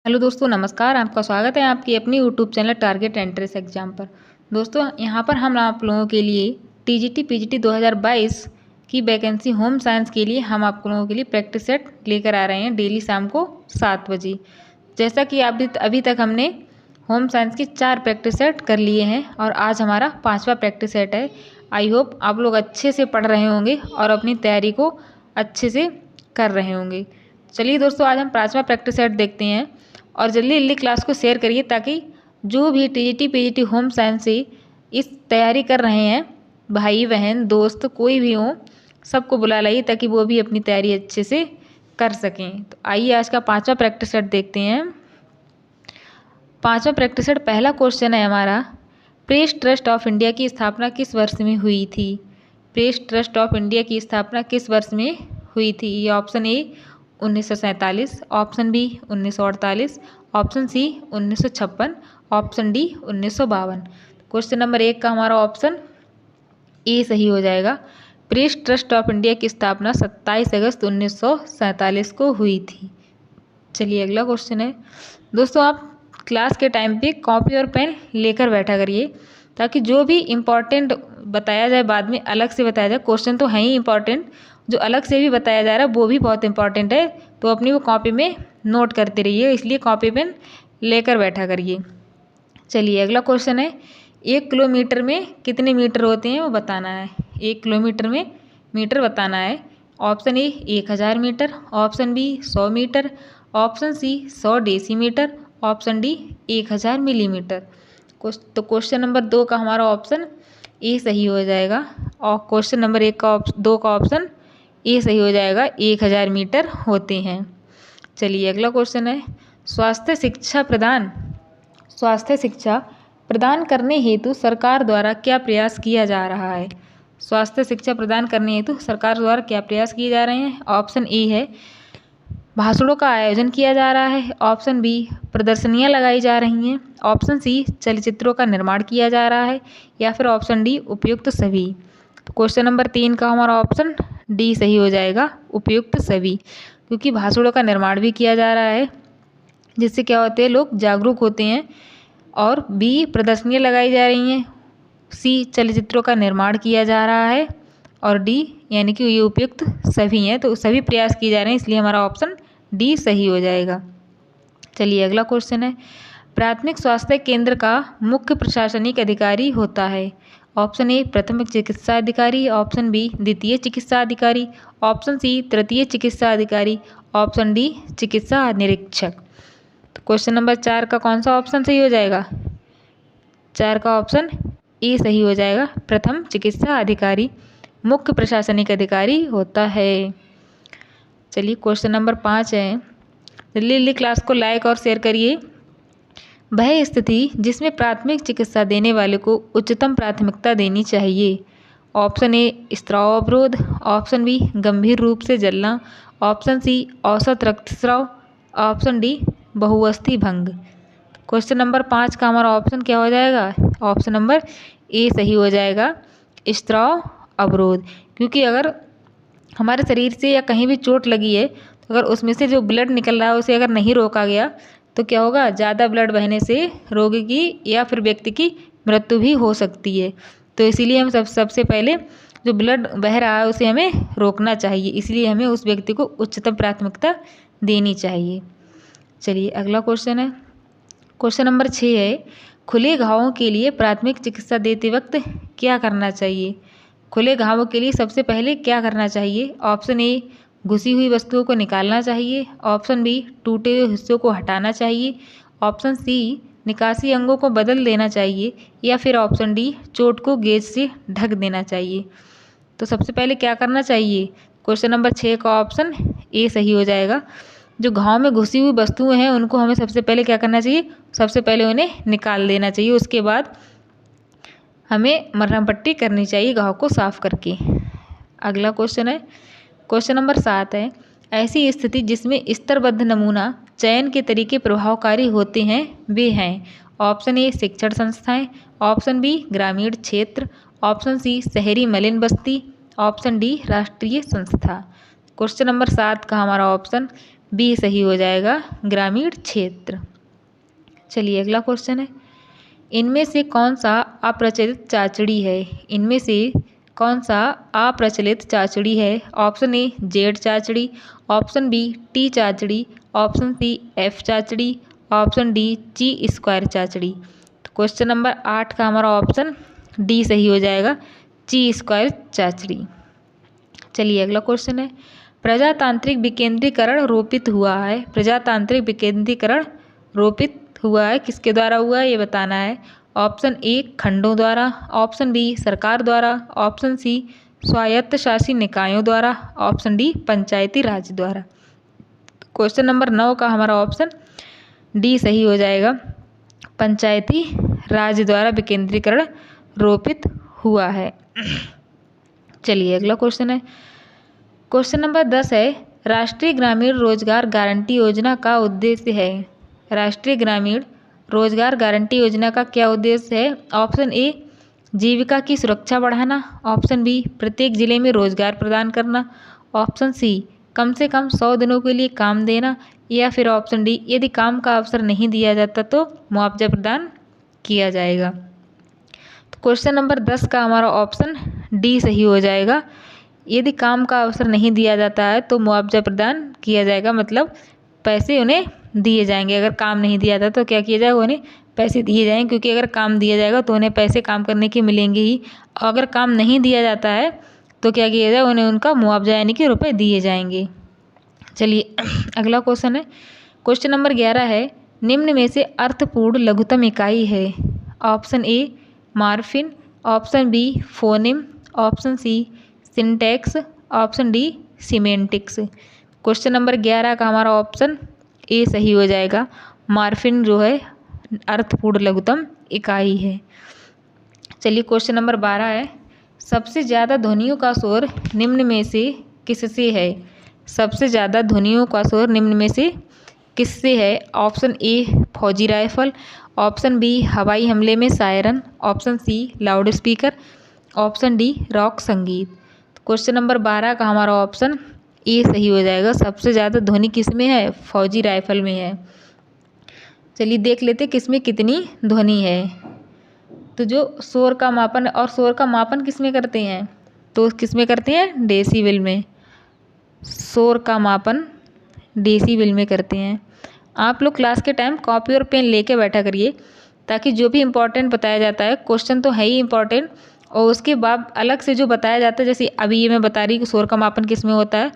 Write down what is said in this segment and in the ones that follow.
Hello दोस्तों, नमस्कार। आपका स्वागत है आपकी अपनी YouTube channel target entrance exam पर। दोस्तों, यहाँ पर हम आप लोगों के लिए टीजीटी पीजीटी 2022 की वैकेंसी होम साइंस के लिए हम आप लोगों के लिए प्रैक्टिस सेट लेकर आ रहे हैं डेली शाम को 7 बजे। जैसा कि अभी तक हमने होम साइंस की 4 प्रैक्टिस सेट कर लिए हैं और आज हमारा 5वां प्रैक्टिस सेट है। आई होप आप लोग अच्छे से पढ़ रहे होंगे और अपनी तैयारी को अच्छे से कर रहे होंगे। चलिए दोस्तों, आज हम 5वां प्रैक्टिस सेट देखते हैं और जल्दी जल्दी क्लास को शेयर करिए ताकि जो भी टीजीटी पीजीटी होम साइंस से इस तैयारी कर रहे हैं, भाई बहन दोस्त कोई भी हो, सबको बुला लाइए ताकि वो भी अपनी तैयारी अच्छे से कर सकें। तो आइए आज का 5वां प्रैक्टिस सेट देखते हैं। 5वां प्रैक्टिस सेट पहला क्वेश्चन है हमारा, प्रेस ट्रस्ट ऑफ इंडिया की स्थापना किस वर्ष में हुई थी? प्रेस ट्रस्ट ऑफ इंडिया की स्थापना किस वर्ष में हुई थी? ये option A 1947, option B 1948, option C 1956, option D 1952। Question number 1 का हमारा ऑप्शन ए सही हो जाएगा। प्रेस ट्रस्ट ऑफ इंडिया की स्थापना 27 अगस्त 1947 को हुई थी। चलिए अगला क्वेश्चन है। दोस्तों, आप क्लास के टाइम पे कॉपी और पेन लेकर बैठा करिए ताकि जो भी इम्पोर्टेंट बताया जाए बाद में अलग से बताया जाए। क्वेश्चन तो है ही इम्पॉर्टेंट, जो अलग से भी बताया जा रहा है वो भी बहुत इंपॉर्टेंट है, तो अपनी वो कॉपी में नोट करते रहिए, इसलिए कॉपी पेन लेकर बैठा करिए। चलिए अगला क्वेश्चन है, 1 किलोमीटर में कितने मीटर होते हैं वो बताना है। 1 किलोमीटर में मीटर बताना है। Option A 1000 metre, option B 100 metre, option C 100 decimetre, option D 1000 millimetre. तो क्वेश्चन नंबर 2 का हमारा ऑप्शन ए सही हो जाएगा और क्वेश्चन नंबर 2 का ऑप्शन ए सही हो जाएगा। 1000 मीटर होते हैं। चलिए अगला क्वेश्चन है, स्वास्थ्य शिक्षा प्रदान करने हेतु सरकार द्वारा क्या प्रयास किया जा रहा है? स्वास्थ्य शिक्षा प्रदान करने हेतु सरकार द्वारा क्या प्रयास किए जा रहे हैं? ऑप्शन ए है भाषणों का आयोजन किया जा रहा है, ऑप्शन बी प्रदर्शनियां लगाई जा रही हैं, ऑप्शन सी चलचित्रों का निर्माण किया जा रहा है, या फिर ऑप्शन डी उपयुक्त सभी। तो क्वेश्चन नंबर 3 का हमारा ऑप्शन डी सही हो जाएगा, उपयुक्त सभी, क्योंकि भाषणों का निर्माण भी किया जा रहा है जिससे क्या होते हैं, लोग जागरूक होते हैं, और बी प्रदर्शनियां लगाई जा रही हैं, सी चलचित्रों का निर्माण किया जा रहा है, और डी यानी कि ये उपयुक्त सभी हैं, तो सभी प्रयास किए जा रहे हैं, इसलिए हमारा ऑप्शन डी सही हो जाएगा। चलिए अगला क्वेश्चन है, प्राथमिक स्वास्थ्य केंद्र का मुख्य प्रशासनिक अधिकारी होता है। ऑप्शन ए प्रथम चिकित्सा अधिकारी, ऑप्शन बी द्वितीय चिकित्सा अधिकारी, ऑप्शन सी तृतीय चिकित्सा अधिकारी, ऑप्शन डी चिकित्सा निरीक्षक। तो क्वेश्चन नंबर 4 का कौन सा ऑप्शन सही हो जाएगा? 4 का ऑप्शन ए सही हो जाएगा, प्रथम चिकित्सा अधिकारी मुख्य प्रशासनिक अधिकारी होता है। चलिए क्वेश्चन नंबर 5 है, जल्दी जल्दी क्लास को लाइक और शेयर करिए। वह स्थिति जिसमें प्राथमिक चिकित्सा देने वाले को उच्चतम प्राथमिकता देनी चाहिए। ऑप्शन ए स्त्राव अवरोध, ऑप्शन बी गंभीर रूप से जलना, ऑप्शन सी औसत रक्तस्राव, ऑप्शन डी बहुअस्थि भंग। क्वेश्चन नंबर 5 का हमारा ऑप्शन क्या हो जाएगा? ऑप्शन नंबर ए सही हो जाएगा, स्त्राव अवरोध, क्योंकि अगर हमारे शरीर से या कहीं भी चोट लगी है तो अगर उसमें से जो ब्लड निकल रहा है उसे अगर नहीं रोका गया तो क्या होगा, ज़्यादा ब्लड बहने से रोगी की या फिर व्यक्ति की मृत्यु भी हो सकती है। तो इसीलिए हम सबसे पहले जो ब्लड बह रहा है उसे हमें रोकना चाहिए, इसलिए हमें उस व्यक्ति को उच्चतम प्राथमिकता देनी चाहिए। चलिए अगला क्वेश्चन है, क्वेश्चन नंबर 6 है, खुले घावों के लिए प्राथमिक चिकित्सा देते वक्त क्या करना चाहिए? खुले घावों के लिए सबसे पहले क्या करना चाहिए? ऑप्शन ए घुसी हुई वस्तुओं को निकालना चाहिए, ऑप्शन बी टूटे हुए हिस्सों को हटाना चाहिए, ऑप्शन सी निकासी अंगों को बदल देना चाहिए, या फिर ऑप्शन डी चोट को गेज से ढक देना चाहिए। तो सबसे पहले क्या करना चाहिए? क्वेश्चन नंबर 6 का ऑप्शन ए सही हो जाएगा। जो घाव में घुसी हुई वस्तुएं हैं उनको हमें सबसे पहले क्या करना चाहिए? सबसे पहले उन्हें निकाल देना चाहिए, उसके बाद हमें मरहम पट्टी करनी चाहिए घाव को साफ करके। अगला क्वेश्चन है, क्वेश्चन नंबर 7 है, ऐसी स्थिति जिसमें स्तरबद्ध नमूना चयन के तरीके प्रभावकारी होते हैं वे हैं। ऑप्शन ए शिक्षण संस्थाएं, ऑप्शन बी ग्रामीण क्षेत्र, ऑप्शन सी शहरी मलिन बस्ती, ऑप्शन डी राष्ट्रीय संस्था। क्वेश्चन नंबर 7 का हमारा ऑप्शन बी सही हो जाएगा, ग्रामीण क्षेत्र। चलिए अगला क्वेश्चन है, इनमें से कौन सा अप्रचलित चाचड़ी है? इनमें से कौन सा अप्रचलित चाचड़ी है? ऑप्शन ए जेड चाचड़ी, ऑप्शन बी टी चाचड़ी, ऑप्शन सी एफ चाचड़ी, ऑप्शन डी ची स्क्वायर चाचड़ी। तो क्वेश्चन नंबर 8 का हमारा ऑप्शन डी सही हो जाएगा, ची स्क्वायर चाचड़ी। चलिए अगला क्वेश्चन है, प्रजातांत्रिक विकेंद्रीकरण रोपित हुआ है। प्रजातांत्रिक विकेंद्रीकरण रोपित हुआ है, किसके द्वारा हुआ है ये बताना है। ऑप्शन ए खंडों द्वारा, ऑप्शन बी सरकार द्वारा, ऑप्शन सी स्वायत्त शासी निकायों द्वारा, ऑप्शन डी पंचायती राज द्वारा। क्वेश्चन नंबर 9 का हमारा ऑप्शन डी सही हो जाएगा, पंचायती राज द्वारा विकेंद्रीकरण रोपित हुआ है। चलिए अगला क्वेश्चन है, क्वेश्चन नंबर 10 है, राष्ट्रीय ग्रामीण रोजगार गारंटी योजना का उद्देश्य है। राष्ट्रीय ग्रामीण रोजगार गारंटी योजना का क्या उद्देश्य है? ऑप्शन ए जीविका की सुरक्षा बढ़ाना, ऑप्शन बी प्रत्येक जिले में रोजगार प्रदान करना, ऑप्शन सी कम से कम 100 दिनों के लिए काम देना, या फिर ऑप्शन डी यदि काम का अवसर नहीं दिया जाता तो मुआवजा प्रदान किया जाएगा। तो क्वेश्चन नंबर 10 का हमारा ऑप्शन डी सही हो जाएगा, यदि काम का अवसर नहीं दिया जाता है तो मुआवजा प्रदान किया जाएगा, मतलब पैसे उन्हें दिए जाएंगे। अगर काम नहीं दिया जाता तो क्या किया जाएगा, उन्हें पैसे दिए जाएंगे, क्योंकि अगर काम दिया जाएगा तो उन्हें पैसे काम करने के मिलेंगे ही। अगर काम नहीं दिया जाता है तो क्या किया जाएगा, उन्हें उनका मुआवजा यानी कि रुपए दिए जाएंगे। चलिए अगला क्वेश्चन है, क्वेश्चन नंबर 11 है, निम्न में से अर्थपूर्ण लघुत्तम इकाई है। Option A morpheme, option B phoneme, option C syntax, option D semantics. Question number 11 का हमारा ऑप्शन ए सही हो जाएगा, मार्फिन जो है अर्थपूर्ण लघुत्तम इकाई है। चलिए क्वेश्चन नंबर 12 है, सबसे ज़्यादा ध्वनियों का शोर निम्न में से किससे है? सबसे ज़्यादा ध्वनियों का शोर निम्न में से किससे है? ऑप्शन ए फौजी राइफल, ऑप्शन बी हवाई हमले में siren, option C loud speaker, option D rock संगीत। क्वेश्चन नंबर 12 का हमारा ऑप्शन ए सही हो जाएगा, सबसे ज़्यादा ध्वनि किस में है? फौजी राइफल में है। चलिए देख लेते किस में कितनी ध्वनि है। तो जो शोर का मापन, और शोर का मापन किस में करते हैं? तो किस में करते हैं? डेसीबल में। शोर का मापन डेसीबल में करते हैं। आप लोग क्लास के टाइम कॉपी और पेन लेके बैठा करिए, ताकि जो भी इम्पोर्टेंट बताया जाता है, क्वेश्चन तो है ही इम्पोर्टेंट, और उसके बाद अलग से जो बताया जाता है, जैसे अभी ये मैं बता रही कि शोर का मापन किस में होता है,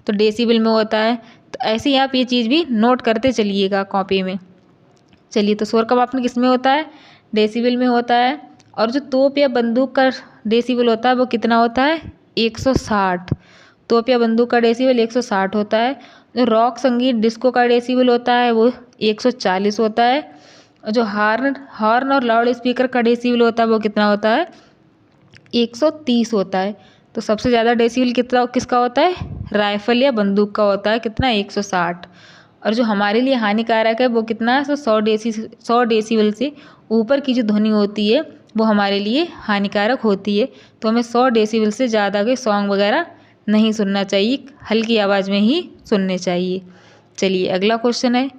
तो डेसीबल में होता है। तो ऐसे ही आप ये चीज़ भी नोट करते चलिएगा कॉपी में। चलिए, तो शोर का मापन किस में होता है? डेसीबल में होता है। और जो तोप या बंदूक का डेसीबल होता है वो कितना होता है? 160। तोप या बंदूक का डेसीबल 160 होता है। जो रॉक संगीत डिस्को का डेसीबल होता है वो 140 होता है। और जो हॉर्न और लाउड स्पीकर का डेसीबल होता है वो कितना होता है? 130 होता है। तो सबसे ज़्यादा डेसीबल कितना किसका होता है? राइफल या बंदूक का होता है। कितना? 160। और जो हमारे लिए हानिकारक है वो कितना है? 100 डेसीबल से ऊपर की जो ध्वनि होती है वो हमारे लिए हानिकारक होती है। तो हमें 100 डेसीबल से ज़्यादा के सॉन्ग वगैरह नहीं सुनना चाहिए, हल्की आवाज़ में ही सुनने चाहिए। चलिए अगला क्वेश्चन है,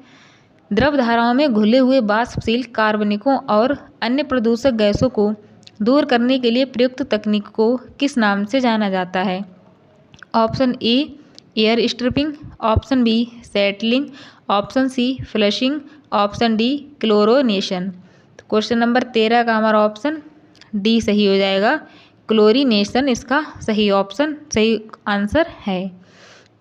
द्रव धाराओं में घुले हुए वाष्पशील कार्बनिकों और अन्य प्रदूषक गैसों को दूर करने के लिए प्रयुक्त तकनीक को किस नाम से जाना जाता है? Option A air stripping, option B settling, option C flushing, option D chlorination. तो क्वेश्चन नंबर 13 का हमारा ऑप्शन डी सही हो जाएगा, क्लोरीनेशन इसका सही ऑप्शन, सही आंसर है।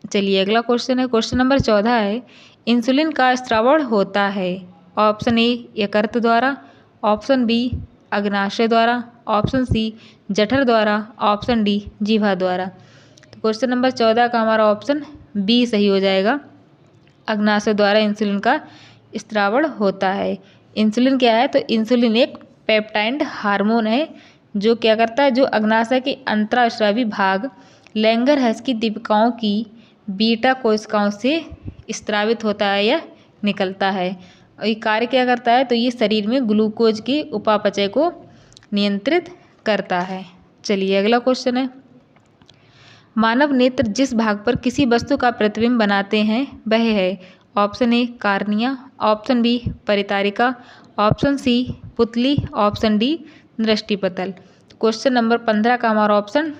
चलिए अगला क्वेश्चन है, क्वेश्चन नंबर 14 है, इंसुलिन का स्रावण होता है। ऑप्शन ए यकृत द्वारा, ऑप्शन बी अग्नाशय द्वारा, ऑप्शन सी जठर द्वारा, ऑप्शन डी जीवा द्वारा। तो क्वेश्चन नंबर 14 का हमारा ऑप्शन बी सही हो जाएगा, अग्नाशय द्वारा इंसुलिन का स्रावण होता है। इंसुलिन क्या है? तो इंसुलिन एक पेप्टाइड हार्मोन है जो क्या करता है, जो अग्नाशय के अंतःस्रावी भाग लैंगरहैंस की दीपिकाओं की बीटा कोशिकाओं से स्रावित होता है या निकलता है। और ये कार्य क्या करता है? तो ये शरीर में ग्लूकोज की उपापचय को नियंत्रित करता है। चलिए अगला क्वेश्चन है, मानव नेत्र जिस भाग पर किसी वस्तु का प्रतिबिंब बनाते हैं वह है। Option A cornea, option B परितारिका, ऑप्शन सी पुतली, ऑप्शन डी दृष्टिपटल। क्वेश्चन नंबर 15 का हमारा ऑप्शन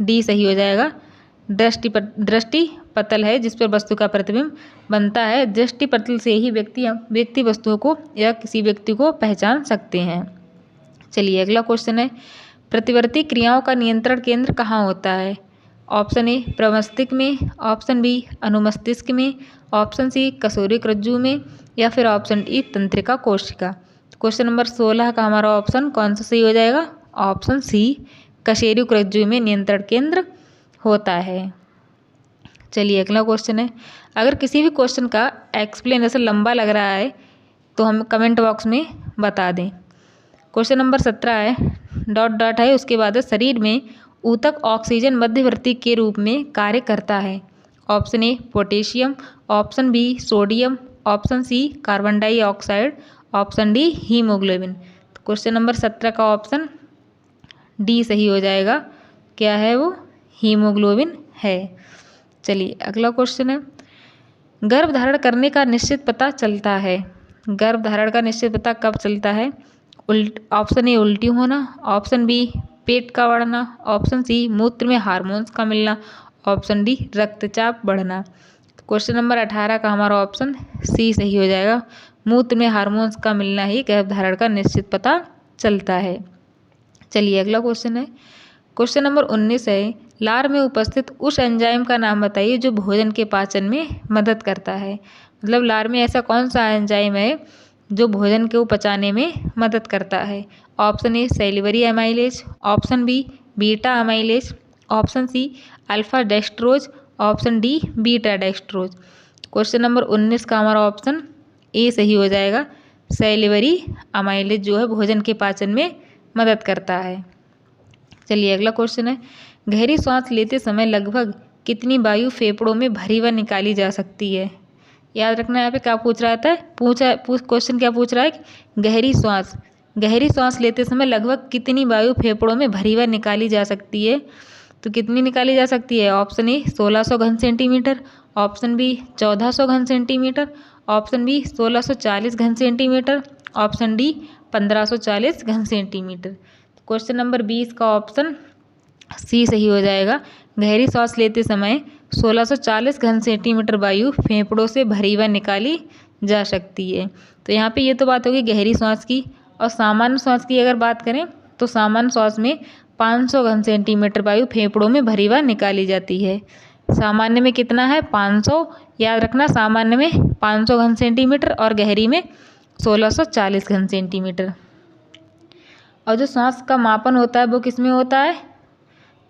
डी सही हो जाएगा। दृष्टिपटल है जिस पर वस्तु का प्रतिबिंब बनता है। दृष्टिपटल से ही व्यक्ति वस्तुओं को या किसी व्यक्ति को पहचान सकते हैं। चलिए अगला क्वेश्चन है, प्रतिवर्ती क्रियाओं का नियंत्रण केंद्र कहाँ होता है? ऑप्शन ए प्रमस्तिष्क में, ऑप्शन बी अनुमस्तिष्क में, ऑप्शन सी कशोरिक रज्जु में, या फिर ऑप्शन डी तंत्रिका कोशिका। क्वेश्चन नंबर 16 का हमारा ऑप्शन कौन सा सही हो जाएगा? ऑप्शन सी कशेरुक रज्जु में नियंत्रण केंद्र होता है। चलिए अगला क्वेश्चन है, अगर किसी भी क्वेश्चन का एक्सप्लेनेशन लंबा लग रहा है तो हम कमेंट बॉक्स में बता दें। क्वेश्चन नंबर 17 है, डॉट डॉट है, उसके बाद शरीर में ऊतक ऑक्सीजन मध्यवर्ती के रूप में कार्य करता है। Option A potassium, option B sodium, option C carbon dioxide, option D haemoglobin. तो क्वेश्चन नंबर 17 का ऑप्शन डी सही हो जाएगा। क्या है वो? हीमोग्लोबिन है। चलिए अगला क्वेश्चन है, गर्भधारण करने का निश्चित पता चलता है। गर्भधारण का निश्चित पता कब चलता है? ऑप्शन ए उल्टी होना, ऑप्शन बी पेट का बढ़ना, ऑप्शन सी मूत्र में हार्मोन्स का मिलना, ऑप्शन डी रक्तचाप बढ़ना। क्वेश्चन नंबर 18 का हमारा ऑप्शन सी सही हो जाएगा। मूत्र में हार्मोन्स का मिलना ही गर्भधारण का निश्चित पता चलता है। चलिए अगला क्वेश्चन है, क्वेश्चन नंबर 19 है, लार में उपस्थित उस एंजाइम का नाम बताइए जो भोजन के पाचन में मदद करता है। मतलब लार में ऐसा कौन सा एंजाइम है जो भोजन को पचाने में मदद करता है? Option A salivary amylase, option B beta amylase, option C alpha dextrose, option D beta dextrose. Question number 19 का हमारा ऑप्शन ए सही हो जाएगा। सेलिवरी एमाइलेज जो है भोजन के पाचन में मदद करता है। चलिए अगला क्वेश्चन है, गहरी सांस लेते समय लगभग कितनी वायु फेफड़ों में भरी व निकाली जा सकती है? याद रखना यहाँ पे क्या पूछ रहा था, क्वेश्चन क्या पूछ रहा है कि गहरी सांस लेते समय लगभग कितनी वायु फेफड़ों में भरी व निकाली जा सकती है? तो कितनी निकाली जा सकती है? ऑप्शन ए 1600 घन सेंटीमीटर, ऑप्शन बी 1400 घन सेंटीमीटर, ऑप्शन बी 1640 घन सेंटीमीटर, ऑप्शन डी 1540 घन सेंटीमीटर। क्वेश्चन नंबर 20 का ऑप्शन सी सही हो जाएगा। गहरी सांस लेते समय 1640 घन सेंटीमीटर वायु फेफड़ों से भरी व निकाली जा सकती है। तो यहाँ पे ये तो बात होगी गहरी सांस की। और सामान्य सांस की अगर बात करें तो सामान्य सांस में 500 घन सेंटीमीटर वायु फेफड़ों में भरी व निकाली जाती है। सामान्य में कितना है? 500। याद रखना, सामान्य में 500 घन सेंटीमीटर और गहरी में 1640 घन सेंटीमीटर। और जो सांस का मापन होता है वो किस में होता है?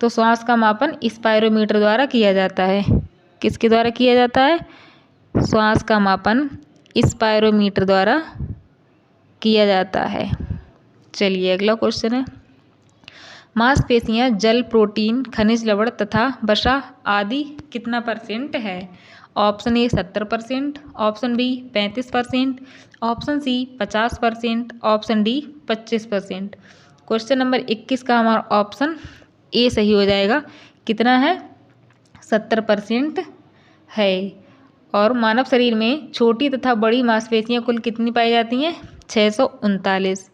तो सांस का मापन स्पायरोमीटर द्वारा किया जाता है। किसके द्वारा किया जाता है? सांस का मापन स्पायरोमीटर द्वारा किया जाता है। चलिए अगला क्वेश्चन है, मांसपेशियां जल, प्रोटीन, खनिज लवण तथा वसा आदि कितना % है? Option A 70%, option B 35%, option C 50%, option D 25%। Question number 21 का हमारा ऑप्शन ए सही हो जाएगा। कितना है? 70% है। और मानव शरीर में छोटी तथा बड़ी मांसपेशियां कुल कितनी पाई जाती हैं? 639।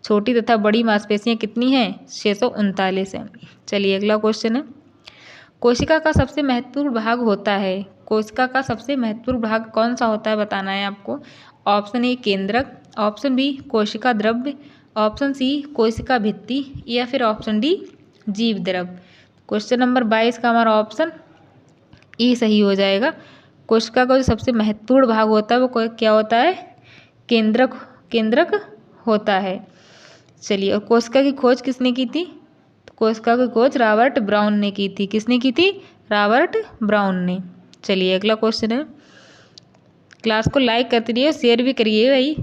छोटी तथा बड़ी मांसपेशियां कितनी हैं? 639 हैं। चलिए अगला क्वेश्चन है, कोशिका का सबसे महत्वपूर्ण भाग होता है। कोशिका का सबसे महत्वपूर्ण भाग कौन सा होता है बताना है आपको। ऑप्शन ए केंद्रक, ऑप्शन बी कोशिका द्रव्य, ऑप्शन सी कोशिका भित्ति, या फिर ऑप्शन डी जीव द्रव। क्वेश्चन नंबर 22 का हमारा ऑप्शन ई सही हो जाएगा। कोशिका का जो सबसे महत्वपूर्ण भाग होता है वो क्या होता है? केंद्रक होता है। चलिए, और कोशिका की खोज किसने की थी? तो कोशिका की खोज रॉबर्ट ब्राउन ने की थी। किसने की थी? रॉबर्ट ब्राउन ने। चलिए अगला क्वेश्चन है, क्लास को लाइक करते रहिए, शेयर भी करिए भाई,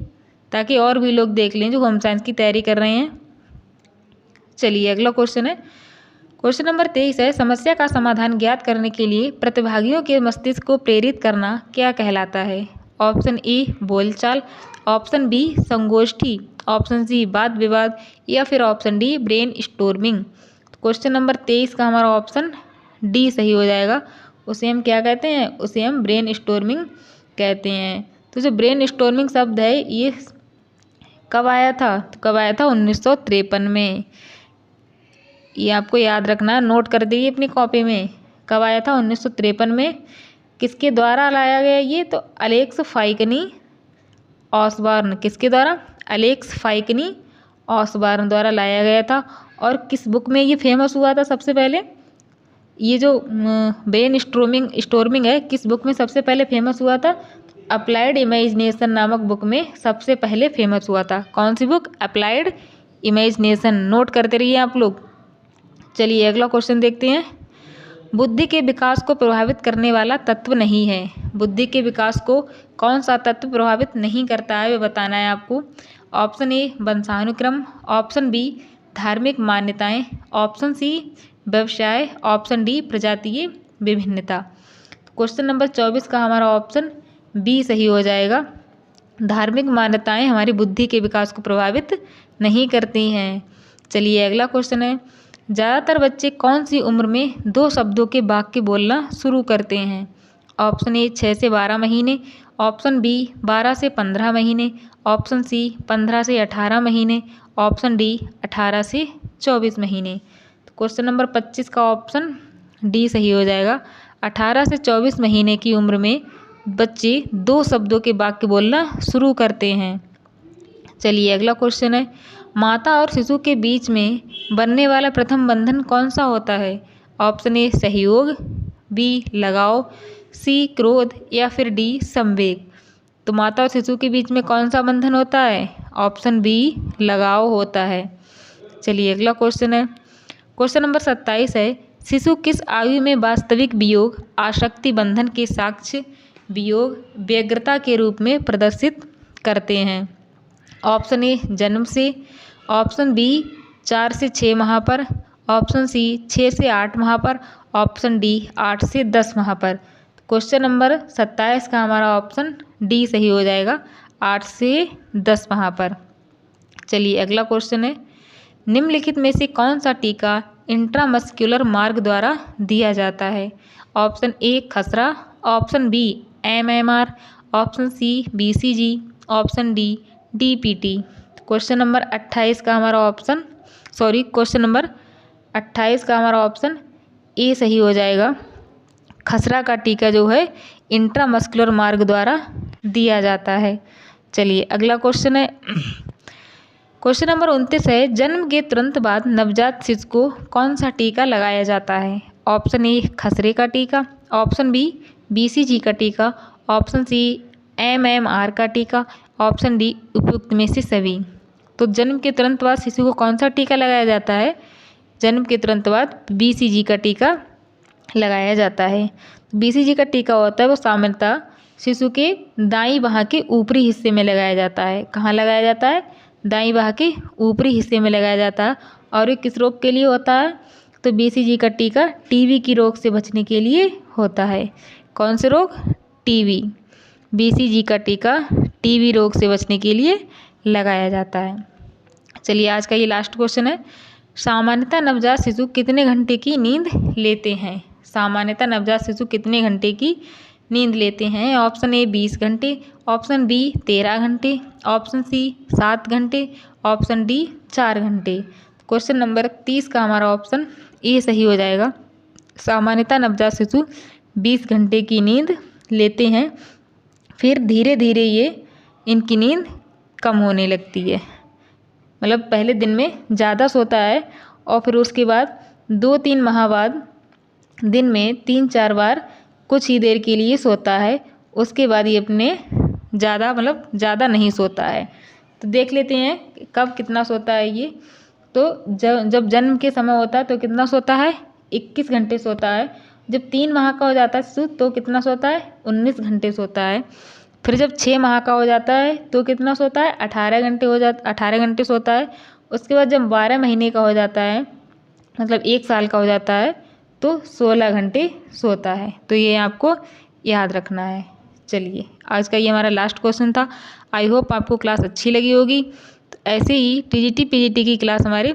ताकि और भी लोग देख लें जो होम साइंस की तैयारी कर रहे हैं। चलिए अगला क्वेश्चन है, क्वेश्चन नंबर 23 है, समस्या का समाधान ज्ञात करने के लिए प्रतिभागियों के मस्तिष्क को प्रेरित करना क्या कहलाता है? ऑप्शन ए बोलचाल, ऑप्शन बी संगोष्ठी, ऑप्शन सी वाद विवाद, या फिर option D brain storming. Question number 23 का हमारा ऑप्शन डी सही हो जाएगा। उसे हम क्या कहते हैं, उसे हम ब्रेन स्टॉर्मिंग कहते हैं। तो जो ब्रेन स्टॉर्मिंग शब्द है ये कब आया था, तो कब आया था 1953 में। ये आपको याद रखना, नोट कर दीजिए अपनी कॉपी में, कब आया था 1953 में। किसके द्वारा लाया गया ये, तो अलेक्स फाइकनी ऑसबॉर्न, किसके द्वारा, अलेक्स फाइकनी ऑसबॉर्न द्वारा लाया गया था। और किस बुक में ये फेमस हुआ था सबसे पहले, ये जो ब्रेन स्टॉर्मिंग है किस बुक में सबसे पहले फेमस हुआ था, अप्लाइड इमेजिनेशन नामक बुक में सबसे पहले फेमस हुआ था। कौन सी बुक, अप्लाइड इमेजिनेशन, नोट करते रहिए आप लोग। चलिए अगला क्वेश्चन देखते हैं। बुद्धि के विकास को प्रभावित करने वाला तत्व नहीं है, बुद्धि के विकास को कौन सा तत्व प्रभावित नहीं करता है, वे बताना है आपको। ऑप्शन ए वंशानुक्रम, ऑप्शन बी धार्मिक मान्यताएं, ऑप्शन सी व्यवसाय, ऑप्शन डी प्रजातीय विभिन्नता। क्वेश्चन नंबर 24 का हमारा ऑप्शन बी सही हो जाएगा। धार्मिक मान्यताएं हमारी बुद्धि के विकास को प्रभावित नहीं करती हैं। चलिए अगला क्वेश्चन है, ज़्यादातर बच्चे कौन सी उम्र में 2 शब्दों के वाक्य बोलना शुरू करते हैं। ऑप्शन ए 6 से 12 महीने, ऑप्शन बी 12 से 15 महीने, ऑप्शन सी 15 से 18 महीने, ऑप्शन डी 18 से 24 महीने। तो क्वेश्चन नंबर 25 का ऑप्शन डी सही हो जाएगा। 18 से 24 महीने की उम्र में बच्चे 2 शब्दों के वाक्य बोलना शुरू करते हैं। चलिए अगला क्वेश्चन है, माता और शिशु के बीच में बनने वाला प्रथम बंधन कौन सा होता है। ऑप्शन ए सहयोग, बी लगाव, सी क्रोध या फिर डी संवेग। तो माता और शिशु के बीच में कौन सा बंधन होता है, ऑप्शन बी लगाव होता है। चलिए अगला क्वेश्चन है, क्वेश्चन नंबर 27 है, शिशु किस आयु में वास्तविक वियोग आसक्ति बंधन के साक्ष्य वियोग व्यग्रता के रूप में प्रदर्शित करते हैं। ऑप्शन ए जन्म से, ऑप्शन बी 4 से 6 माह पर, ऑप्शन सी 6 से 8 माह पर, ऑप्शन डी 8 से 10 माह पर। क्वेश्चन नंबर 27 का हमारा ऑप्शन डी सही हो जाएगा, 8 से 10 माह पर। चलिए अगला क्वेश्चन है, निम्नलिखित में से कौन सा टीका इंट्रामस्क्यूलर मार्ग द्वारा दिया जाता है। ऑप्शन ए खसरा, option B MMR, option C BCG, option D DPT। Question number 28 का हमारा ऑप्शन क्वेश्चन नंबर 28 का हमारा ऑप्शन ए सही हो जाएगा। खसरा का टीका जो है इंट्रामस्कुलर मार्ग द्वारा दिया जाता है। चलिए अगला क्वेश्चन है, क्वेश्चन नंबर 29 है, जन्म के तुरंत बाद नवजात शिशु को कौन सा टीका लगाया जाता है। ऑप्शन ए खसरे का टीका, ऑप्शन बी BCG का टीका, ऑप्शन सी MMR का टीका, ऑप्शन डी उपयुक्त में से सभी। तो जन्म के तुरंत बाद शिशु को कौन सा टीका लगाया जाता है, जन्म के तुरंत बाद BCG का टीका लगाया जाता है। BCG का टीका होता है वो सामान्यतः शिशु के दाईं बाह के ऊपरी हिस्से में लगाया जाता है। कहाँ लगाया जाता है, दाईं बाह के ऊपरी हिस्से में लगाया जाता है। और ये किस रोग के लिए होता है, तो BCG का टीका TB की रोग से बचने के लिए होता है। कौन से रोग, TB। BCG का टीका TB रोग से बचने के लिए लगाया जाता है। चलिए आज का ये लास्ट क्वेश्चन है, सामान्यतः नवजात शिशु कितने घंटे की नींद लेते हैं। सामान्यतः नवजात शिशु कितने घंटे की नींद लेते हैं। ऑप्शन ए 20 घंटे, ऑप्शन बी 13 घंटे, ऑप्शन सी 7 घंटे, ऑप्शन डी 4 घंटे। क्वेश्चन नंबर 30 का हमारा ऑप्शन ए सही हो जाएगा। सामान्यतः नवजात शिशु 20 घंटे की नींद लेते हैं, फिर धीरे धीरे ये इनकी नींद कम होने लगती है। मतलब पहले दिन में ज़्यादा सोता है और फिर उसके बाद 2-3 माह बाद दिन में 3-4 बार कुछ ही देर के लिए सोता है। उसके बाद ये अपने ज़्यादा नहीं सोता है। तो देख लेते हैं कब कितना सोता है ये। तो जब जन्म के समय होता है तो कितना सोता है, 21 घंटे सोता है। जब 3 माह का हो जाता है शिशु तो कितना सोता है, 19 घंटे सोता है। फिर जब 6 माह का हो जाता है तो कितना सोता है, 18 घंटे सोता है। उसके बाद जब 12 महीने का हो जाता है, मतलब 1 साल का हो जाता है, तो 16 घंटे सोता है। तो ये आपको याद रखना है। चलिए आज का ये हमारा लास्ट क्वेश्चन था। आई होप आपको क्लास अच्छी लगी होगी। तो ऐसे ही TGT PGT की क्लास हमारे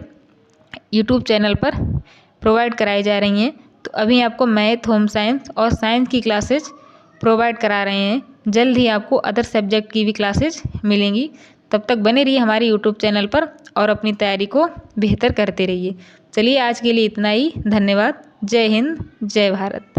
YouTube चैनल पर प्रोवाइड कराई जा रही हैं। तो अभी आपको मैथ, होम साइंस और साइंस की क्लासेज प्रोवाइड करा रहे हैं। जल्द ही आपको अदर सब्जेक्ट की भी क्लासेज मिलेंगी। तब तक बने रहिए हमारे यूट्यूब चैनल पर और अपनी तैयारी को बेहतर करते रहिए। चलिए आज के लिए इतना ही। धन्यवाद। जय हिंद, जय भारत।